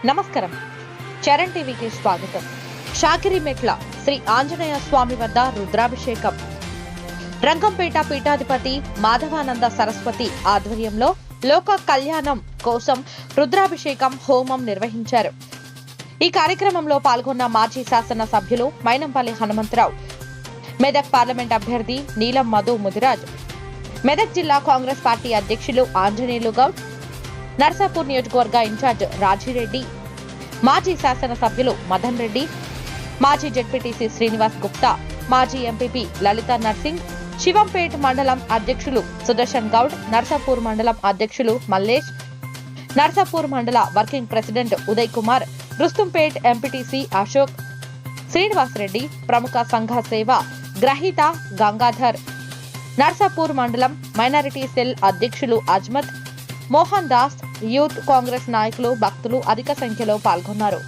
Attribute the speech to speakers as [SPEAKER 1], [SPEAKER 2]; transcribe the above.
[SPEAKER 1] నమస్కారం. చరణ్ టీవీకి స్వాగతం. షాకిరిమెట్ల శ్రీ ఆంజనేయ స్వామి వద్ద రుద్రాభిషేకం. రంగంపేట పీఠాధిపతి మాధవానంద సరస్వతి ఆధ్వర్యంలో లోక కళ్యాణం కోసం రుద్రాభిషేకం హోమం నిర్వహించారు. ఈ కార్యక్రమంలో పాల్గొన్న మాజీ శాసన సభ్యులు మైనంపల్లి హనుమంతరావు, మెదక్ పార్లమెంట్ అభ్యర్థి నీలం మధు ముదిరాజ్, మెదక్ జిల్లా కాంగ్రెస్ పార్టీ అధ్యక్షులు ఆంజనేయులు గౌడ్, నర్సాపూర్ నియోజకవర్గ ఇన్ఛార్జ్ రాజిరెడ్డి, మాజీ శాసన సభ్యులు మదన్ రెడ్డి, మాజీ జెడ్పీటీసీ శ్రీనివాస్ గుప్తా, మాజీ ఎంపీపీ లలిత నర్సింగ్, శివంపేట్ మండలం అధ్యక్షులు సుదర్శన్ గౌడ్, నర్సాపూర్ మండలం అధ్యక్షులు మల్లేష్, నర్సాపూర్ మండల working president Uday Kumar, Rustumpet MPTC Ashok, Srinivas Reddy, ప్రముఖ సంఘ సేవ గ్రహీత గంగాధర్, నర్సాపూర్ మండలం మైనారిటీ సెల్ అధ్యక్షులు అజ్మత్, మోహన్ దాస్, యూత్ కాంగ్రెస్ నాయకులు, భక్తులు అధిక సంఖ్యలో పాల్గొన్నారు.